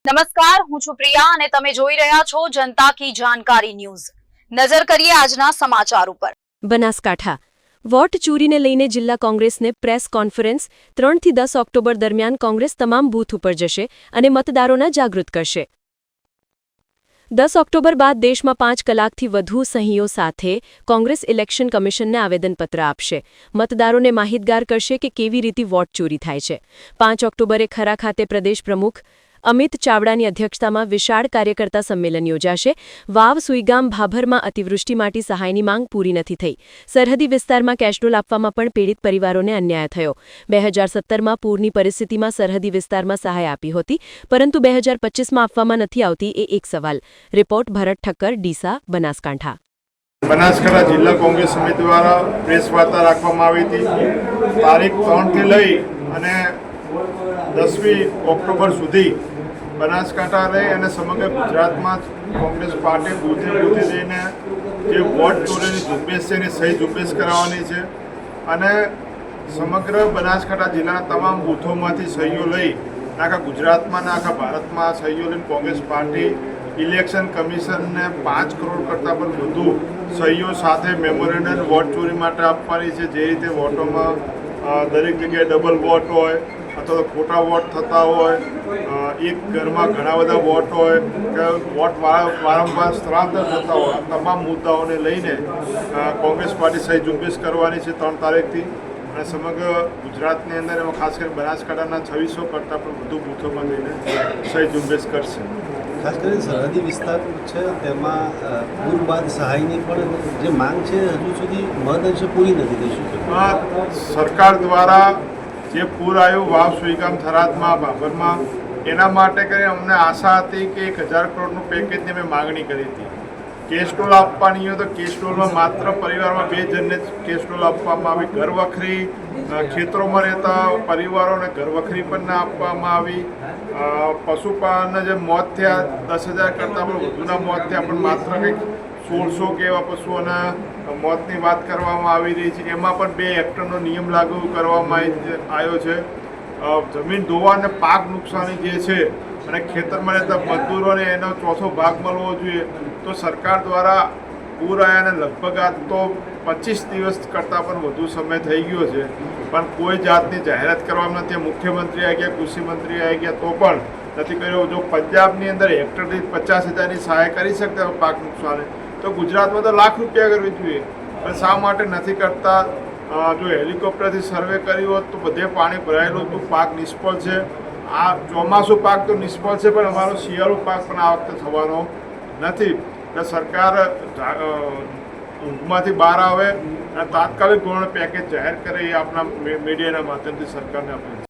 નમસ્કાર, હું છું પ્રિયા અને તમે જોઈ રહ્યા છો જનતા કી જાણકારી ન્યૂઝ। નજર કરીએ આજના સમાચાર ઉપર। બનાસકાંઠા વોટ ચોરીને લઈને જિલ્લા કોંગ્રેસને પ્રેસ કોન્ફરન્સ 3 થી 10 ઓક્ટોબર દરમિયાન કોંગ્રેસ તમામ બૂથ ઉપર જશે અને મતદારોને જાગૃત કરશે। 10 ઓક્ટોબર બાદ દેશમાં 5 કલાકથી વધુ સહીઓ સાથે કોંગ્રેસ ઇલેક્શન કમિશનને આવેદનપત્ર આપશે। મતદારોને માહિતગાર કરશે કે કેવી રીતે વોટ ચોરી થાય છે। 5 ઓક્ટોબરે ખરા ખાતે પ્રદેશ પ્રમુખ અમિત ચાવડાની અધ્યક્ષતામાં વિશાળ કાર્યકર્તા સંમેલન યોજાશે। વાવ સુઈગામ ભાભરમાં અતિવૃષ્ટિ માટે સહાયની માંગ પૂરી નથી થઈ। સરહદી વિસ્તારમાં કેશડોલ આપવામાં પણ પીડિત પરિવારોને અન્યાય થયો। 2017માં પૂરની પરિસ્થિતિમાં સરહદી વિસ્તારમાં સહાય આપી હતી, પરંતુ 2025માં આપવામાં નથી આવતી એ એક સવાલ। રિપોર્ટ ભરત ઠક્કર, ડીસા, બનાસકાંઠા। બનાસકાંઠા જિલ્લા કોંગ્રેસ સમિતિ દ્વારા પ્રેસ વાર્તા રાખવામાં આવી હતી। તારીખ 3 થી લઈ અને 10મી ઓક્ટોબર સુધી બનાસકાંઠા રહી અને સમગ્ર ગુજરાતમાં કોંગ્રેસ પાર્ટી બૂથે જઈને જે વોટ ચોરીની ઝુંબેશ છે એની સહી ઝુંબેશ કરાવવાની છે અને સમગ્ર બનાસકાંઠા જિલ્લાના તમામ બૂથોમાંથી સહીઓ લઈ આખા ગુજરાતમાં અને આખા ભારતમાં સહીઓ લઈને કોંગ્રેસ પાર્ટી ઇલેક્શન કમિશનને 5 કરોડ કરતાં પણ વધુ સહીઓ સાથે મેમોરેન્ડમ વોટ ચોરી માટે આપવાની છે। જે રીતે વોટોમાં દરેક જગ્યાએ ડબલ વોટ હોય અથવા તો ખોટા વોટ થતા હોય, એક ઘરમાં ઘણા બધા વોટ હોય કે વોટ વારંવાર સ્થળાંતર થતા હોય, તમામ મુદ્દાઓને લઈને કોંગ્રેસ પાર્ટી સહી ઝુંબેશ કરવાની છે 3 તારીખથી અને સમગ્ર ગુજરાતની અંદર એમાં ખાસ કરીને બનાસકાંઠાના 2600 કરતાં પણ વધુ બૂથોમાં જઈને સહી ઝુંબેશ કરશે। ખાસ કરીને સરહદી વિસ્તાર છે તેમાં પૂર બાદ સહાયની પણ જે માંગ છે હજુ સુધી મહદઅંશે પૂરી નથી થઈ શકી। સરકાર દ્વારા જે પૂર આવ્યું વાવ સુઈગામ થરાદમાં ભાભરમાં એના માટે કરી અમને આશા હતી કે 1000 કરોડનું પેકેજની અમે માગણી કરી હતી। કેશડોલ આપવાની હોય તો કેશડોલમાં માત્ર પરિવારમાં 2 જણને કેશડોલ આપવામાં આવી। ઘરવખરી ખેતરોમાં રહેતા પરિવારોને ઘરવખરી પણ ના આપવામાં આવી। પશુપાલનના જે મોત થયા 10,000 કરતાં પણ વધુના મોત થયા, પણ માત્ર કંઈક 1600 કે એવા પશુઓના મોતની વાત કરવામાં આવી રહી છે। એમાં પણ 2 હેક્ટરનો નિયમ લાગુ કરવામાં આવ્યો છે। જમીન ધોવા અને પાક નુકસાની જે છે અને ખેતરમાં રહેતા મજદૂરોને એનો 4થો ભાગ મળવો જોઈએ, તો સરકાર દ્વારા પૂર આવ્યાને લગભગ આ તો 25 દિવસ કરતાં પણ વધુ સમય થઈ ગયો છે, પણ કોઈ જાતની જાહેરાત કરવામાં નથી। મુખ્યમંત્રી આવી ગયા, કૃષિ મંત્રી આવી ગયા, તો પણ નથી કર્યો। જો પંજાબની અંદર હેક્ટર દીઠ 50,000ની સહાય કરી શકતા પાક નુકસાને, તો ગુજરાતમાં તો લાખ રૂપિયા કરવી જોઈએ, પણ શા માટે નથી કરતા? જો હેલિકોપ્ટરથી સર્વે કર્યું હોત તો બધે પાણી ભરાયેલું હતું, પાક નિષ્ફળ છે। આ ચોમાસું પાક તો નિષ્ફળ છે, પણ અમારો શિયાળુ પાક પણ આ વખતે થવાનો નથી। એટલે સરકાર ઊંઘમાંથી બહાર આવે અને તાત્કાલિક ધોરણે પેકેજ જાહેર કરે એ આપણા મીડિયાના માધ્યમથી સરકારને અપીલ છે।